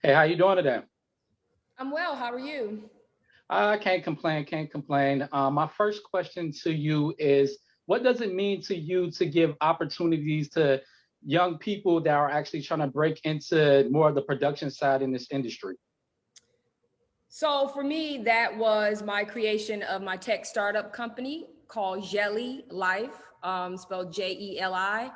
Hey, how you doing today? I'm well. How are you? I can't complain, can't complain. My first question to you is, what does it mean to you to give opportunities to young people that are actually trying to break into more of the production side in this industry? So for me, that was my creation of my tech startup company called Jelly Life, spelled Jeli.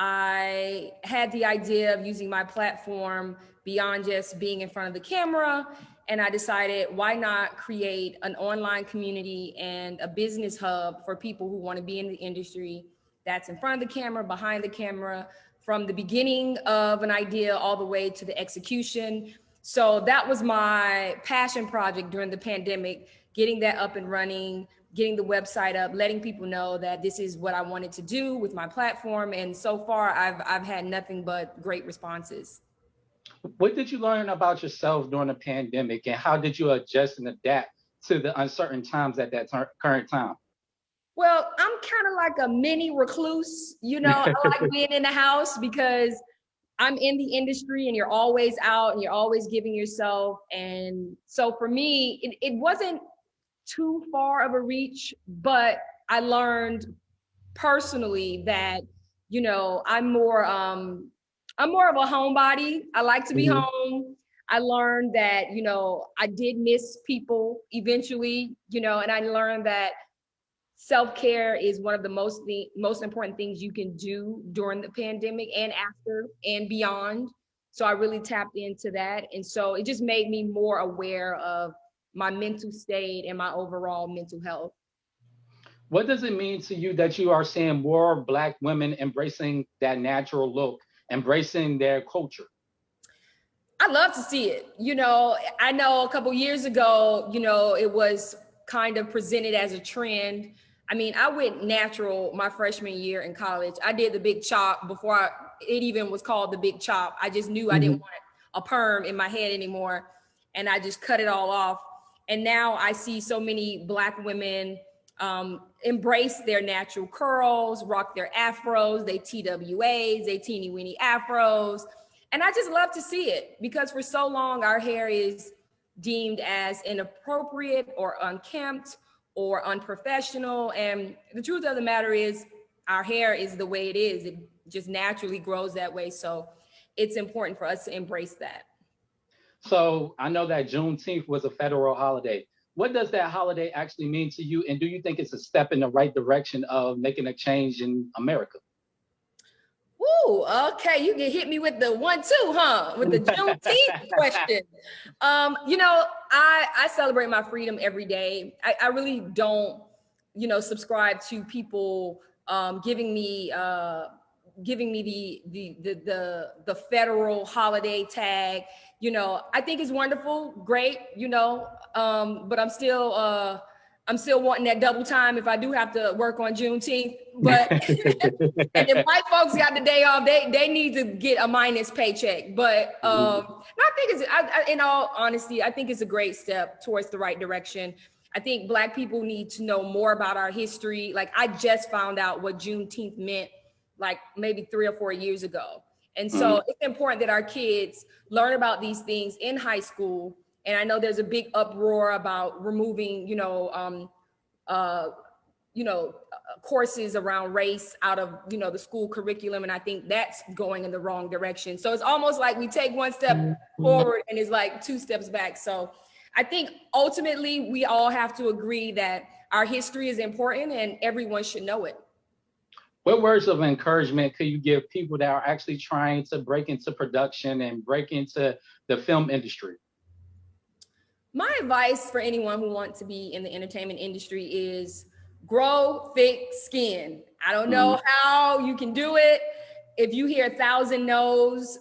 I had the idea of using my platform beyond just being in front of the camera. And I decided, why not create an online community and a business hub for people who want to be in the industry that's in front of the camera, behind the camera, from the beginning of an idea all the way to the execution. So that was my passion project during the pandemic, getting that up and running, getting the website up, letting people know that this is what I wanted to do with my platform. And so far, I've had nothing but great responses. What did you learn about yourself during the pandemic, and how did you adjust and adapt to the uncertain times at that current time? Well, I'm kind of like a mini recluse. I like being in the house because I'm in the industry and you're always out and you're always giving yourself. And so for me, it wasn't too far of a reach, but I learned personally that, I'm more of a homebody. I like to be Mhm. home. I learned that, I did miss people eventually, and I learned that self-care is one of the most important things you can do during the pandemic and after and beyond. So I really tapped into that, and so it just made me more aware of my mental state and my overall mental health. What does it mean to you that you are seeing more Black women embracing that natural look, embracing their culture? I love to see it. I know a couple years ago, it was kind of presented as a trend. I mean, I went natural my freshman year in college. I did the big chop before it even was called the big chop. I just knew I didn't Mhm. want a perm in my head anymore. And I just cut it all off. And now I see so many Black women embrace their natural curls, rock their afros, they TWAs, they teeny weeny afros. And I just love to see it because for so long our hair is deemed as inappropriate or unkempt or unprofessional. And the truth of the matter is, our hair is the way it is. It just naturally grows that way. So it's important for us to embrace that. So I know that Juneteenth was a federal holiday. What does that holiday actually mean to you? And do you think it's a step in the right direction of making a change in America? Ooh, okay. You can hit me with the 1-2, huh? With the Juneteenth question. I celebrate my freedom every day. I really don't, subscribe to people giving me the federal holiday tag. I think it's wonderful, great, but I'm still wanting that double time if I do have to work on Juneteenth. But and if white folks got the day off, they need to get a minus paycheck. But no, I think in all honesty, I think it's a great step towards the right direction. I think Black people need to know more about our history. Like, I just found out what Juneteenth meant like maybe 3 or 4 years ago. And so Mhm. it's important that our kids learn about these things in high school. And I know there's a big uproar about removing, uh, courses around race out of, the school curriculum. And I think that's going in the wrong direction. So it's almost like we take one step forward and it's like two steps back. So I think ultimately we all have to agree that our history is important and everyone should know it. What words of encouragement could you give people that are actually trying to break into production and break into the film industry? My advice for anyone who wants to be in the entertainment industry is grow thick skin. I don't know Mhm. how you can do it. If you hear 1,000 no's,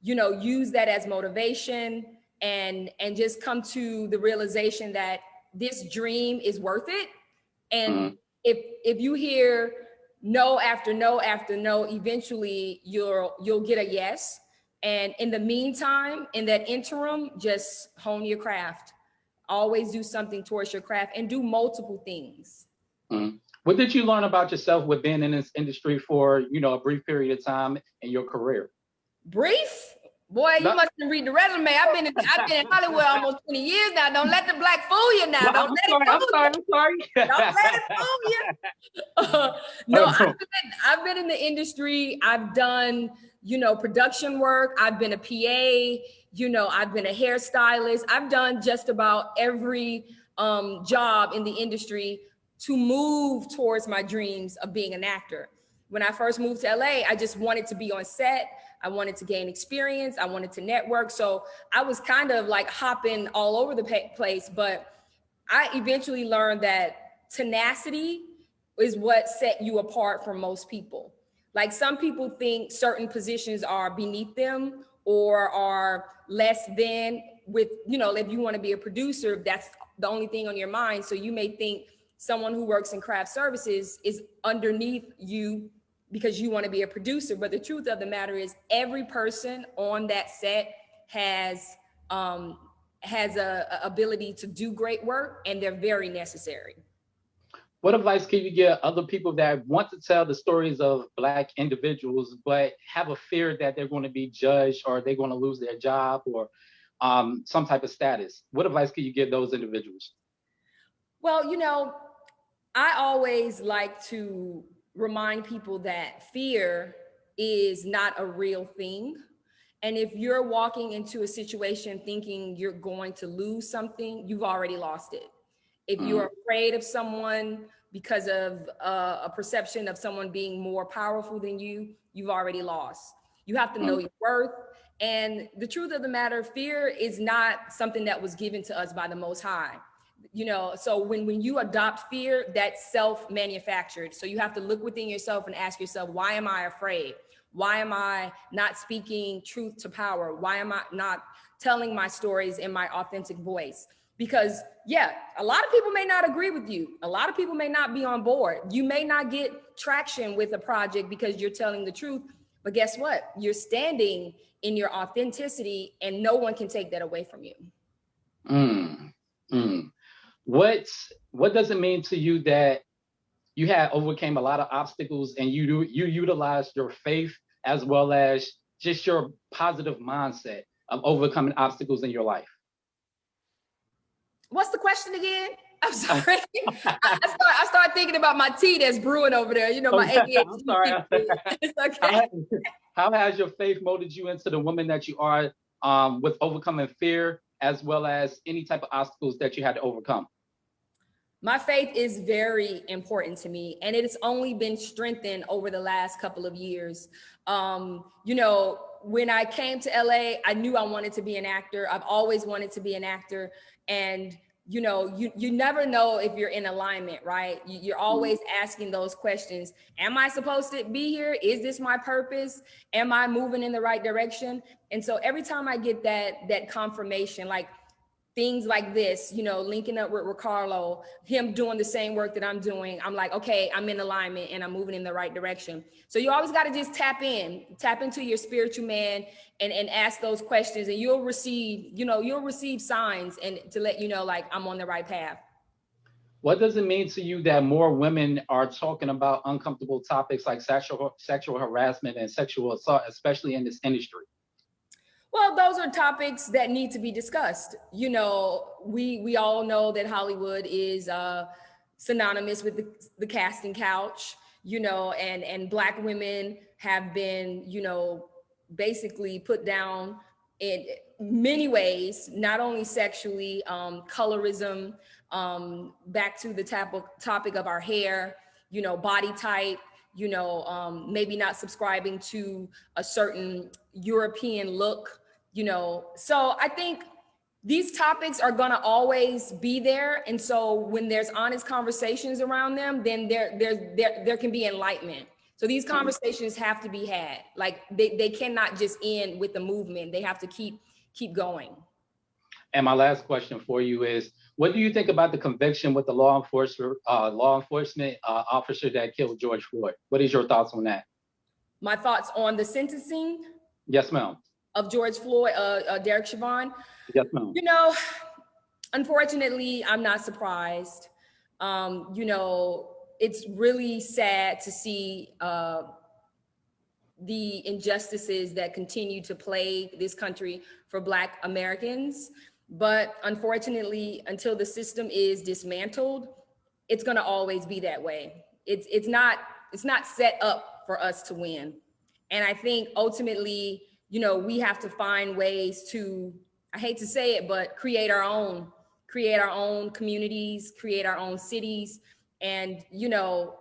use that as motivation and just come to the realization that this dream is worth it. And Mhm. if you hear no after no after no, eventually you'll get a yes. And in the meantime, in that interim, just hone your craft. Always do something towards your craft and do multiple things. Mhm. What did you learn about yourself with being in this industry for a brief period of time in your career? Brief? Boy, you mustn't read the resume. I've been in Hollywood almost 20 years now. Don't let the black fool you now. Don't let it fool you. Don't let it fool you. No, I've been in the industry. I've done, production work. I've been a PA. I've been a hairstylist. I've done just about every job in the industry to move towards my dreams of being an actor. When I first moved to LA, I just wanted to be on set. I wanted to gain experience. I wanted to network. So I was kind of like hopping all over the place, but I eventually learned that tenacity is what set you apart from most people. Like some people think certain positions are beneath them or are less than with, if you want to be a producer, that's the only thing on your mind. So you may think someone who works in craft services is underneath you because you want to be a producer. But the truth of the matter is every person on that set has a ability to do great work, and they're very necessary. What advice can you give other people that want to tell the stories of Black individuals, but have a fear that they're going to be judged or they're going to lose their job or some type of status? What advice can you give those individuals? Well, I always like to remind people that fear is not a real thing. And if you're walking into a situation thinking you're going to lose something, you've already lost it. If you're afraid of someone because of a perception of someone being more powerful than you, you've already lost. You have to know your worth. And the truth of the matter, fear is not something that was given to us by the Most High. So when you adopt fear, that's self-manufactured. So you have to look within yourself and ask yourself, why am I afraid? Why am I not speaking truth to power? Why am I not telling my stories in my authentic voice? Because a lot of people may not agree with you. A lot of people may not be on board. You may not get traction with a project because you're telling the truth. But guess what? You're standing in your authenticity and no one can take that away from you. What does it mean to you that you had overcame a lot of obstacles and you utilized your faith as well as just your positive mindset of overcoming obstacles in your life? What's the question again? I'm sorry. I start thinking about my tea that's brewing over there. My ADHD. I'm sorry. It's okay. How has your faith molded you into the woman that you are, with overcoming fear as well as any type of obstacles that you had to overcome? My faith is very important to me, and it has only been strengthened over the last couple of years. When I came to LA, I knew I wanted to be an actor. I've always wanted to be an actor. And, you never know if you're in alignment, right? You're always asking those questions. Am I supposed to be here? Is this my purpose? Am I moving in the right direction? And so every time I get that confirmation, like things like this, linking up with Ri-Karlo, him doing the same work that I'm doing, I'm like, okay, I'm in alignment and I'm moving in the right direction. So you always got to just tap into your spiritual man and ask those questions, and you'll receive signs and to let you know, like, I'm on the right path. What does it mean to you that more women are talking about uncomfortable topics like sexual harassment and sexual assault, especially in this industry? Well, those are topics that need to be discussed. We all know that Hollywood is synonymous with the casting couch, and Black women have been, basically put down in many ways, not only sexually, colorism, back to the topic of our hair, body type, maybe not subscribing to a certain European look, So I think these topics are going to always be there. And so when there's honest conversations around them, then there can be enlightenment. So these conversations have to be had. Like they cannot just end with the movement. They have to keep going. And my last question for you is, what do you think about the conviction with the law enforcement officer that killed George Floyd? What is your thoughts on that? My thoughts on the sentencing? Yes, ma'am. Of George Floyd, Derek Chauvin? Yes, ma'am. Unfortunately, I'm not surprised. It's really sad to see the injustices that continue to plague this country for Black Americans. But unfortunately, until the system is dismantled, it's going to always be that way. It's not set up for us to win. And I think ultimately, you know, we have to find ways to, I hate to say it, but create our own communities, create our own cities, and, you know,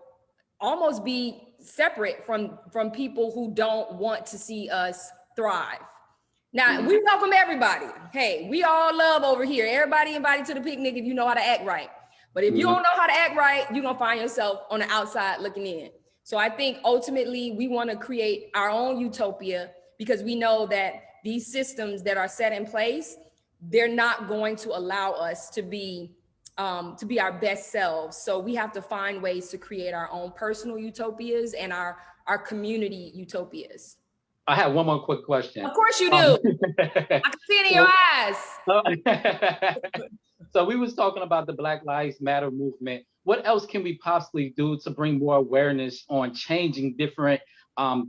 almost be separate from people who don't want to see us thrive. Now, we welcome everybody. Hey, we all love over here. Everybody invited to the picnic if you know how to act right. But if you don't know how to act right, you're gonna find yourself on the outside looking in. So I think ultimately we wanna create our own utopia, because we know that these systems that are set in place, they're not going to allow us to be our best selves. So we have to find ways to create our own personal utopias and our community utopias. I have one more quick question. Of course you do. I can see it in your eyes. So we was talking about the Black Lives Matter movement. What else can we possibly do to bring more awareness on changing different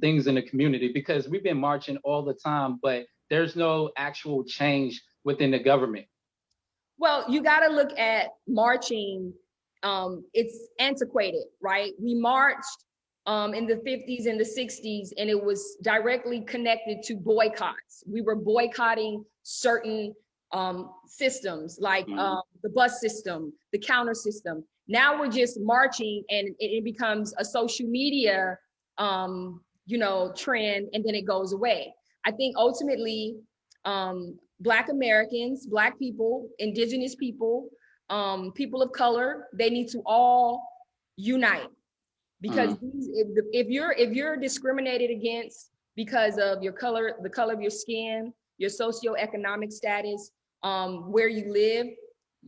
things in the community? Because we've been marching all the time, but there's no actual change within the government. Well, you got to look at marching. It's antiquated, right? We marched in the 50s and the 60s, and it was directly connected to boycotts. We were boycotting certain systems like the bus system, the counter system. Now we're just marching, and it becomes a social media, you know, trend, and then it goes away. I think ultimately, Black Americans, Black people, Indigenous people, people of color, they need to all unite, because if you're discriminated against because of your color, the color of your skin, your socioeconomic status, where you live,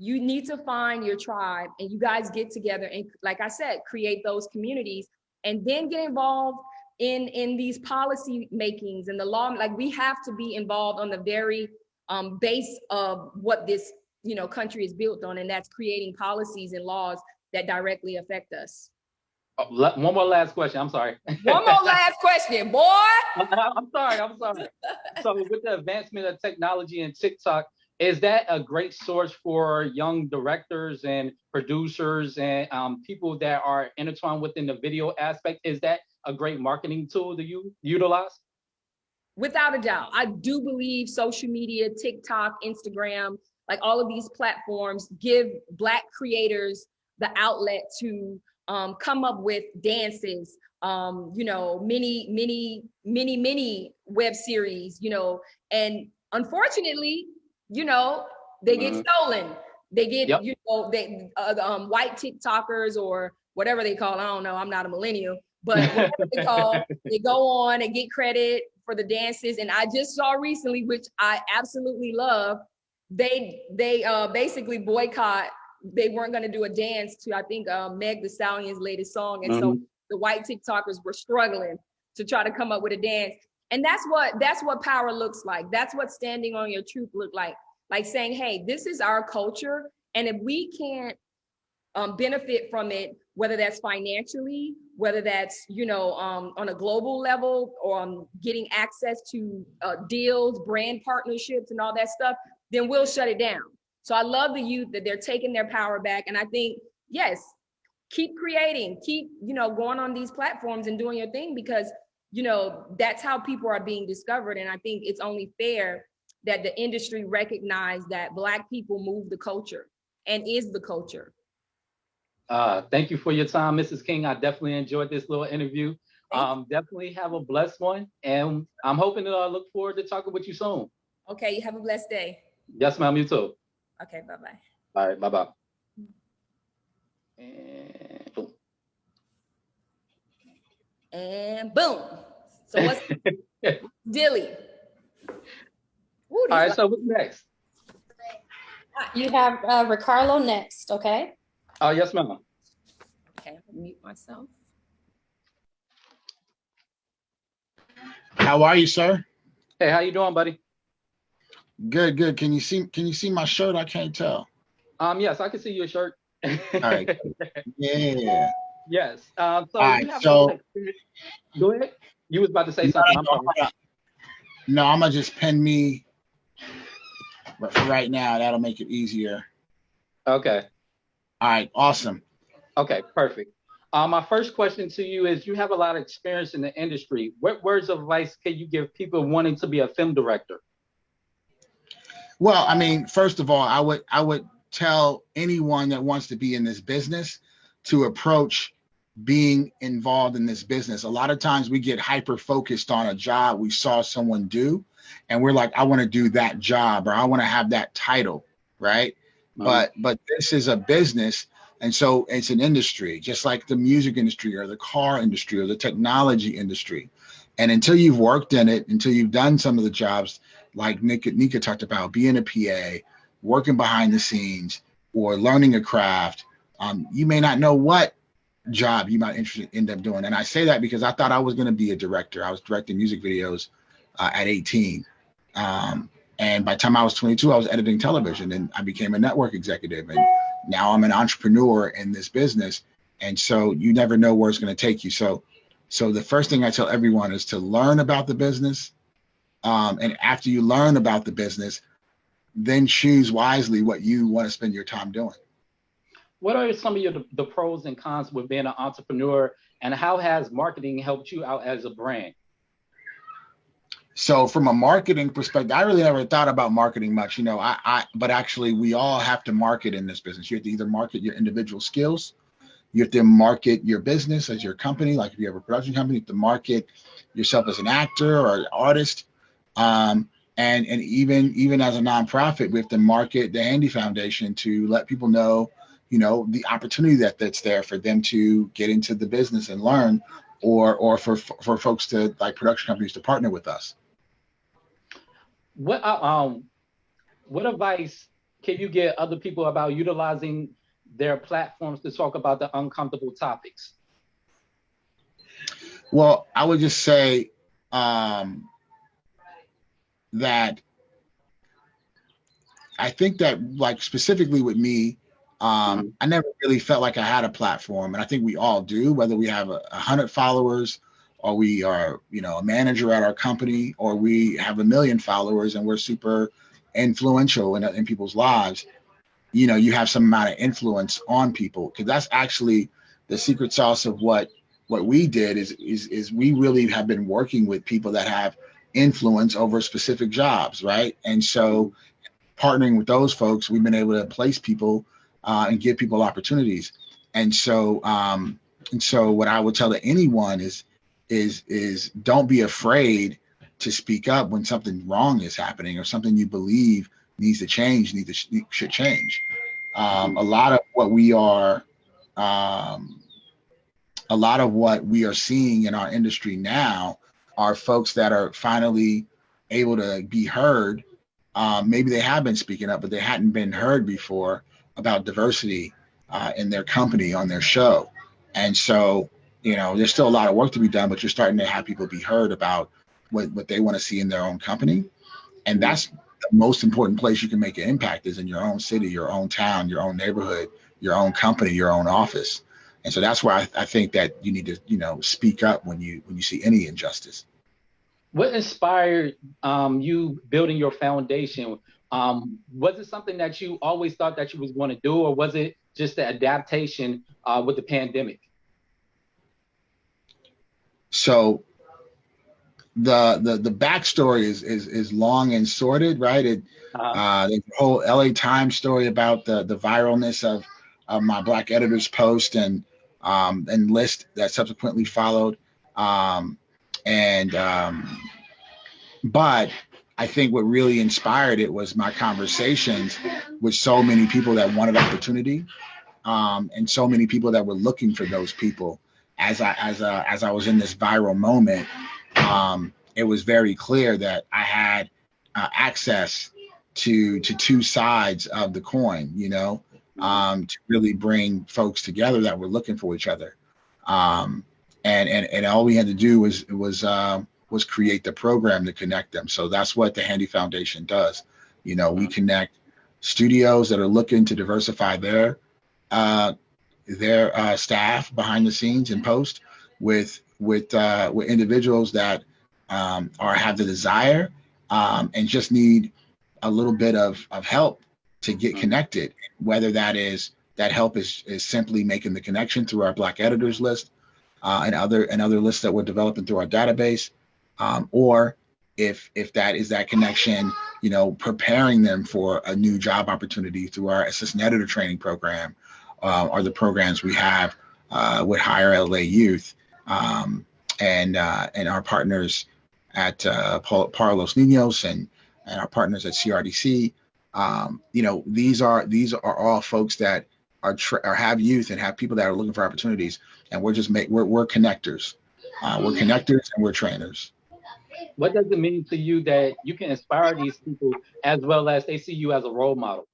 you need to find your tribe, and you guys get together and, like I said, create those communities, and then get involved in these policy makings and the law. Like, we have to be involved on the very base of what this, you know, country is built on, and that's creating policies and laws that directly affect us. One more last question. I'm sorry. One more last question, boy. I'm sorry. So with the advancement of technology and TikTok, is that a great source for young directors and producers and people that are intertwined within the video aspect? Is that a great marketing tool to utilize? Without a doubt. I do believe social media, TikTok, Instagram, like all of these platforms give Black creators the outlet to come up with dances, you know, many web series, you know, and unfortunately, you know, they get stolen. They get, you know, they white TikTokers or whatever they call, I don't know, I'm not a millennial, but whatever they call, they go on and get credit for the dances. And I just saw recently, which I absolutely love, they basically boycott. They weren't going to do a dance to, I think, Meg Thee Stallion's latest song. And so the white TikTokers were struggling to try to come up with a dance. And that's what power looks like. That's what standing on your truth look like saying, hey, this is our culture. And if we can't benefit from it, whether that's financially, whether that's, you know, on a global level, or getting access to deals, brand partnerships and all that stuff, then we'll shut it down. So I love the youth that they're taking their power back. And I think, yes, keep creating, keep, you know, going on these platforms and doing your thing, because, you know, that's how people are being discovered. And I think it's only fair that the industry recognize that Black people move the culture and is the culture. Thank you for your time, Mrs. King. I definitely enjoyed this little interview. Definitely have a blessed one. And I'm hoping to look forward to talking with you soon. Okay, you have a blessed day. Yes, ma'am, you too. Okay, bye-bye. All right, bye-bye. And boom. And boom. So what's Dilly? All right, so what's next? You have Ri-Karlo next, okay? Oh, yes, ma'am. Okay, I'll mute myself. How are you, sir? Hey, how you doing, buddy? Good. Can you see my shirt? I can't tell. Yes, I can see your shirt. All right. Yeah. Yes. So All right, you have so experience. Go ahead. You was about to say something. I'm sorry. No, I'm gonna just pin me for right now. That'll make it easier. Okay. All right, awesome. Okay, perfect. My first question to you is: you have a lot of experience in the industry. What words of advice can you give people wanting to be a film director? Well, I mean, first of all, I would tell anyone that wants to be in this business to approach being involved in this business. A lot of times we get hyper focused on a job we saw someone do, and we're like, I want to do that job or I want to have that title, right? But this is a business, and so it's an industry, just like the music industry or the car industry or the technology industry. And until you've worked in it, until you've done some of the jobs like Nika talked about, being a PA, working behind the scenes, or learning a craft, you may not know what job you might end up doing. And I say that because I thought I was going to be a director. I was directing music videos at 18. And by the time I was 22, I was editing television, and I became a network executive. And now I'm an entrepreneur in this business. And so you never know where it's going to take you. So the first thing I tell everyone is to learn about the business. And after you learn about the business, then choose wisely what you want to spend your time doing. What are some of the pros and cons with being an entrepreneur, and how has marketing helped you out as a brand? So from a marketing perspective, I really never thought about marketing much, but actually we all have to market in this business. You have to either market your individual skills, you have to market your business as your company. Like if you have a production company, you have to market yourself as an actor or an artist. And even as a nonprofit, we have to market the Handy Foundation to let people know, the opportunity that's there for them to get into the business and learn, or for folks to, like, production companies to partner with us. What advice can you give other people about utilizing their platforms to talk about the uncomfortable topics? Well, I would just say that I think that, like, specifically with me, I never really felt like I had a platform, and I think we all do, whether we have 100 followers or we are, a manager at our company, or we have 1 million followers and we're super influential in people's lives. You have some amount of influence on people, because that's actually the secret sauce of what we did is we really have been working with people that have influence over specific jobs, right? And so partnering with those folks, we've been able to place people and give people opportunities. And so what I would tell to anyone is don't be afraid to speak up when something wrong is happening or something you believe needs to change, should change. A lot of what we are seeing in our industry now are folks that are finally able to be heard. Maybe they have been speaking up, but they hadn't been heard before about diversity in their company, on their show. And so, there's still a lot of work to be done, but you're starting to have people be heard about what they want to see in their own company. And that's the most important place you can make an impact, is in your own city, your own town, your own neighborhood, your own company, your own office. And so that's why I think that you need to, speak up when you see any injustice. What inspired you building your foundation? Was it something that you always thought that you was going to do, or was it just the adaptation with the pandemic? So the backstory is long and sordid, right? There's a whole LA Times story about the viralness of my Black editors post and list that subsequently followed. But I think what really inspired it was my conversations with so many people that wanted opportunity, and so many people that were looking for those people. As I was in this viral moment, it was very clear that I had access to two sides of the coin, to really bring folks together that were looking for each other. And all we had to do was create the program to connect them. So that's what the Handy Foundation does. We connect studios that are looking to diversify their staff behind the scenes and post with with individuals that have the desire and just need a little bit of help to get connected. Whether that help is simply making the connection through our Black editors list and other lists that we're developing through our database, or if that is that connection, preparing them for a new job opportunity through our assistant editor training program, or the programs we have with Higher LA Youth, and our partners at Parlos Niños and our partners at CRDC. These are all folks that are have youth and have people that are looking for opportunities, and we're connectors. We're connectors and we're trainers. What does it mean to you that you can inspire these people as well as they see you as a role model?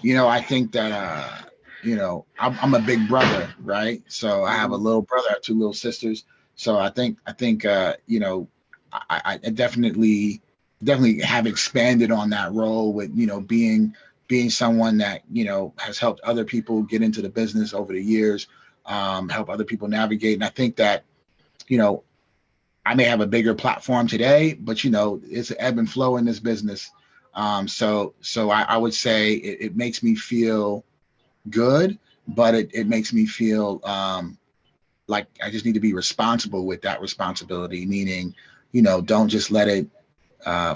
I think that I'm a big brother, right? So I have a little brother, I have two little sisters. So I think I definitely have expanded on that role with being someone that has helped other people get into the business over the years, help other people navigate. And I think that I may have a bigger platform today, but it's an ebb and flow in this business. So I would say it makes me feel good, but it makes me feel like I just need to be responsible with that responsibility, meaning, don't just let it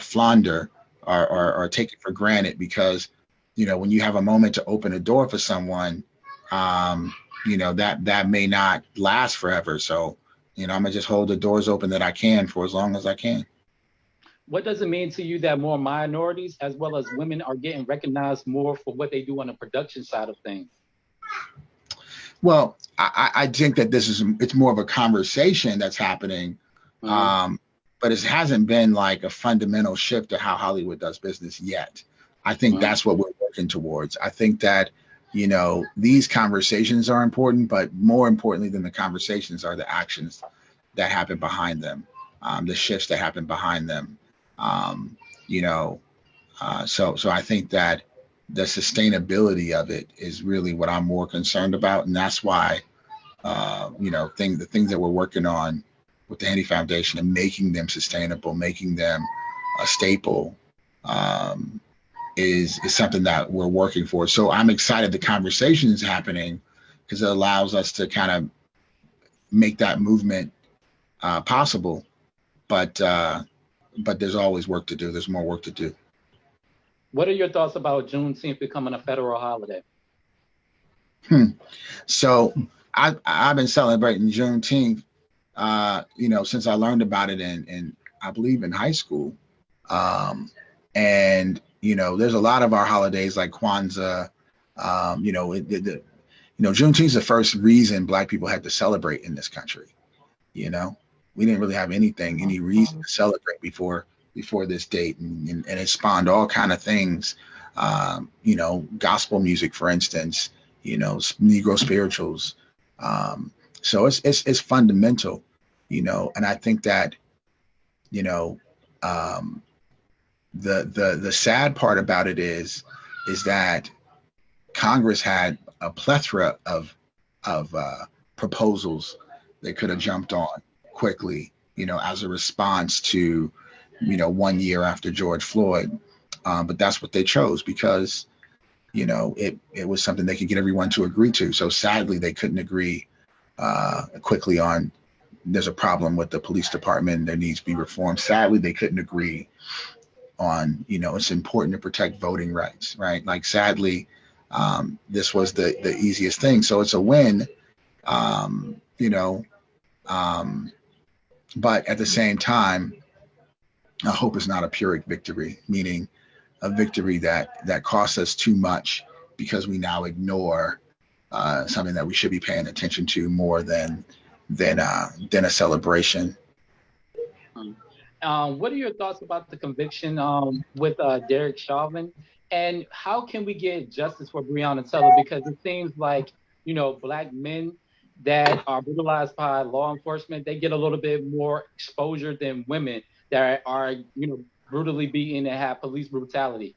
flounder or take it for granted, because, when you have a moment to open a door for someone, that may not last forever. So, I'm gonna just hold the doors open that I can for as long as I can. What does it mean to you that more minorities as well as women are getting recognized more for what they do on the production side of things? Well, I think that it's more of a conversation that's happening, but it hasn't been like a fundamental shift to how Hollywood does business yet. I think that's what we're working towards. I think that, these conversations are important, but more importantly than the conversations are the actions that happen behind them, the shifts that happen behind them. So I think that the sustainability of it is really what I'm more concerned about. And that's why, the things that we're working on with the Handy Foundation and making them sustainable, making them a staple, is something that we're working for. So I'm excited the conversation is happening, because it allows us to kind of make that movement possible. But there's always work to do. There's more work to do. What are your thoughts about Juneteenth becoming a federal holiday? So I've been celebrating Juneteenth, since I learned about it in I believe in high school. And there's a lot of our holidays like Kwanzaa. Juneteenth is the first reason Black people had to celebrate in this country. We didn't really have any reason to celebrate before this date, and it spawned all kind of things. Gospel music, for instance. Negro spirituals. So it's fundamental. And I think that the sad part about it is that Congress had a plethora of proposals they could have jumped on quickly, as a response to 1 year after George Floyd, but that's what they chose, because it was something they could get everyone to agree to. So sadly, they couldn't agree quickly on there's a problem with the police department, there needs to be reform. Sadly, they couldn't agree on it's important to protect voting rights, right? Like, sadly, this was the easiest thing, so it's a win, but at the same time, I hope it's not a Pyrrhic victory, meaning a victory that costs us too much because we now ignore something that we should be paying attention to more than a celebration. What are your thoughts about the conviction with Derek Chauvin, and how can we get justice for Breonna Taylor? Because it seems like Black men that are brutalized by law enforcement, they get a little bit more exposure than women that are brutally beaten and have police brutality.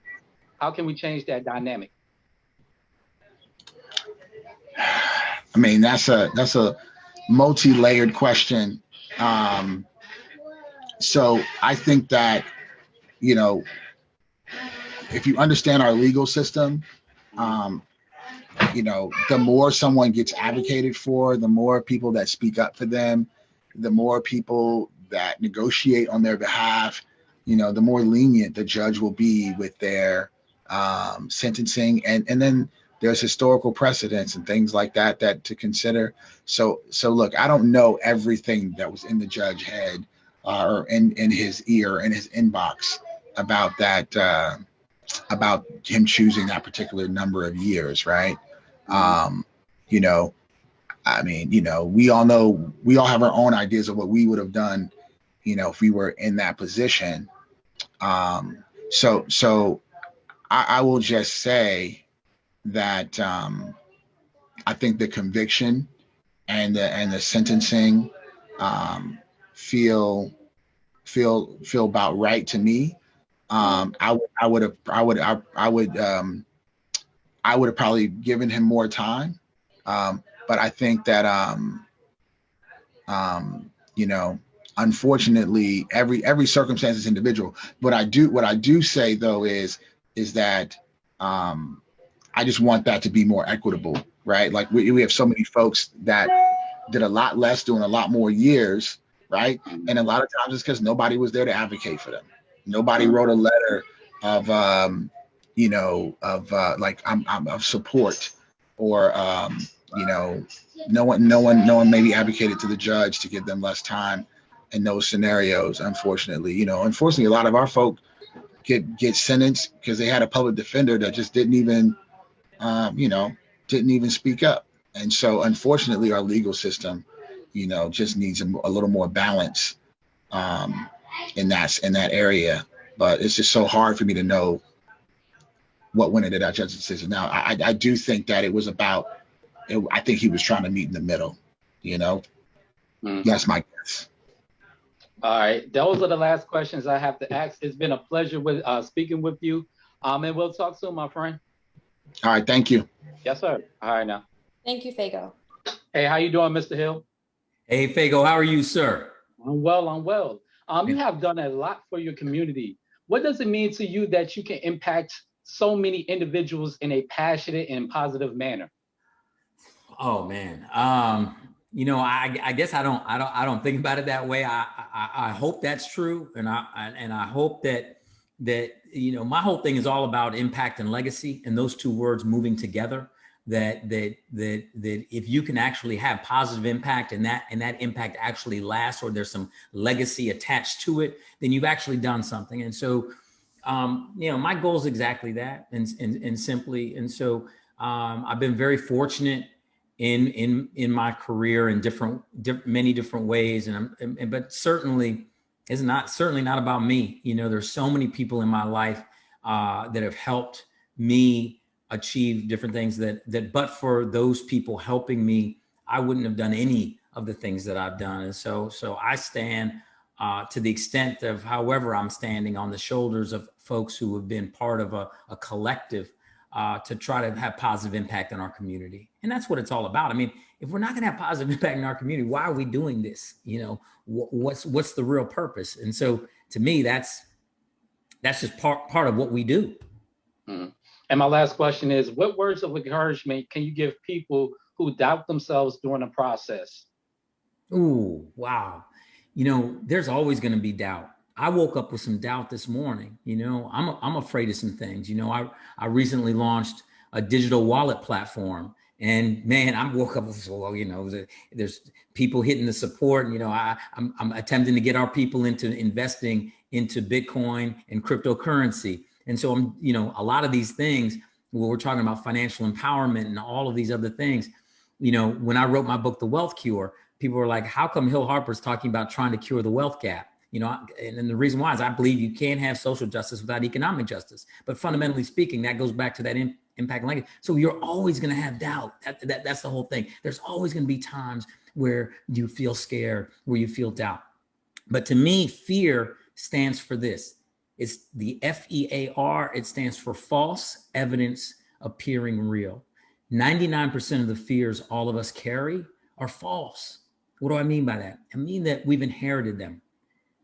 How can we change that dynamic? I mean, that's a multi-layered question. So I think that, you know, if you understand our legal system, you know, the more someone gets advocated for, the more people that speak up for them, the more people that negotiate on their behalf, you know, the more lenient the judge will be with their sentencing. And then there's historical precedents and things like that that to consider. So look, I don't know everything that was in the judge's head or in his ear, in his inbox about that, about him choosing that particular number of years, right? You know, I mean, you know, we all have our own ideas of what we would have done, you know, if we were in that position. So I will just say that I think the conviction and the sentencing feel about right to me. I would have probably given him more time. But I think that, you know, unfortunately, every circumstance is individual. What I do say though is that I just want that to be more equitable, right? Like we have so many folks that did a lot less, doing a lot more years, right? And a lot of times it's because nobody was there to advocate for them. Nobody wrote a letter of you know, of like I'm of support, or you know, no one maybe advocated to the judge to give them less time in those scenarios. Unfortunately, you know, a lot of our folk get sentenced because they had a public defender that just didn't even you know, didn't even speak up. And so unfortunately our legal system, you know, just needs a little more balance in that area. But it's just so hard for me to know what went into that judge's decision. Now, I do think that it was about, I think he was trying to meet in the middle, you know. That's my guess. All right, those are the last questions I have to ask. It's been a pleasure with speaking with you, and we'll talk soon, my friend. All right, thank you. Yes, sir. All right, now. Thank you, Fago. Hey, how you doing, Mr. Hill? Hey, Fago, how are you, sir? I'm well. You have done a lot for your community. What does it mean to you that you can impact so many individuals in a passionate and positive manner? Oh man, you know, I guess I don't think about it that way. I hope that's true, and I hope that you know, my whole thing is all about impact and legacy, and those two words moving together. That if you can actually have positive impact and that impact actually lasts, or there's some legacy attached to it, then you've actually done something. And so, you know, my goal is exactly that, and simply. And so, I've been very fortunate in my career in many different ways, but certainly it's certainly not about me. You know, there's so many people in my life that have helped me achieve different things that but for those people helping me, I wouldn't have done any of the things that I've done. And so I stand to the extent of however I'm standing on the shoulders of folks who have been part of a collective to try to have positive impact in our community. And that's what it's all about. I mean, if we're not going to have positive impact in our community, why are we doing this? You know, what's the real purpose? And so to me, that's just part of what we do. Mm-hmm. And my last question is, what words of encouragement can you give people who doubt themselves during the process? Ooh, wow. You know, there's always going to be doubt. I woke up with some doubt this morning. You know, I'm afraid of some things. You know, I recently launched a digital wallet platform, and man, I woke up with, well, you know, there's people hitting the support, and, you know, I'm attempting to get our people into investing into Bitcoin and cryptocurrency. And so I'm, you know, a lot of these things where we're talking about financial empowerment and all of these other things, you know, when I wrote my book, The Wealth Cure, people were like, how come Hill Harper's talking about trying to cure the wealth gap? You know, and the reason why is I believe you can't have social justice without economic justice. But fundamentally speaking, that goes back to that impact language. So you're always going to have doubt. That's the whole thing. There's always going to be times where you feel scared, where you feel doubt. But to me, fear stands for this. It's the FEAR. It stands for false evidence appearing real. 99% of the fears all of us carry are false. What do I mean by that? I mean that we've inherited them.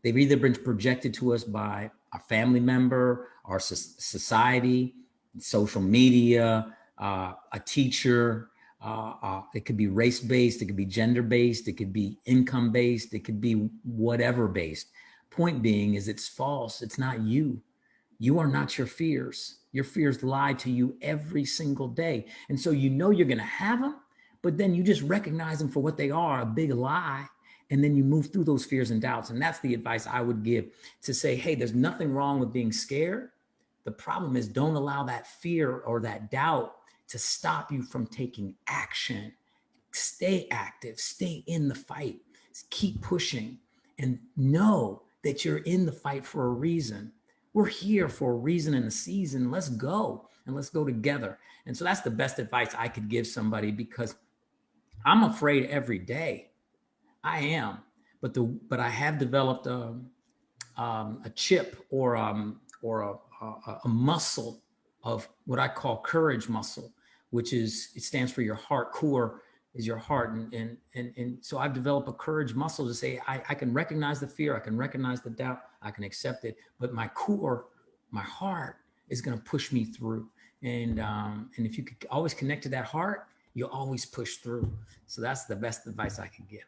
They've either been projected to us by a family member, our society, social media, a teacher. It could be race-based, it could be gender-based, it could be income-based, it could be whatever-based. Point being is it's false. It's not you. You are not your fears. Your fears lie to you every single day. And so you know you're going to have them, but then you just recognize them for what they are, a big lie. And then you move through those fears and doubts. And that's the advice I would give, to say, hey, there's nothing wrong with being scared. The problem is, don't allow that fear or that doubt to stop you from taking action. Stay active, stay in the fight, keep pushing, and know that you're in the fight for a reason. We're here for a reason and a season. Let's go, and let's go together. And so that's the best advice I could give somebody, because I'm afraid every day. I am, but I have developed a chip or a muscle of what I call courage muscle, which is, it stands for your heart. Core is your heart, and so I've developed a courage muscle to say I can recognize the fear, I can recognize the doubt, I can accept it, but my core, my heart, is going to push me through. And if you could always connect to that heart, you'll always push through. So that's the best advice I can give.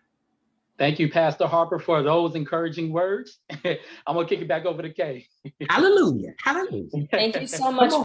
Thank you, Pastor Harper, for those encouraging words. I'm going to kick it back over to Kay. Hallelujah. Hallelujah. Thank you so much.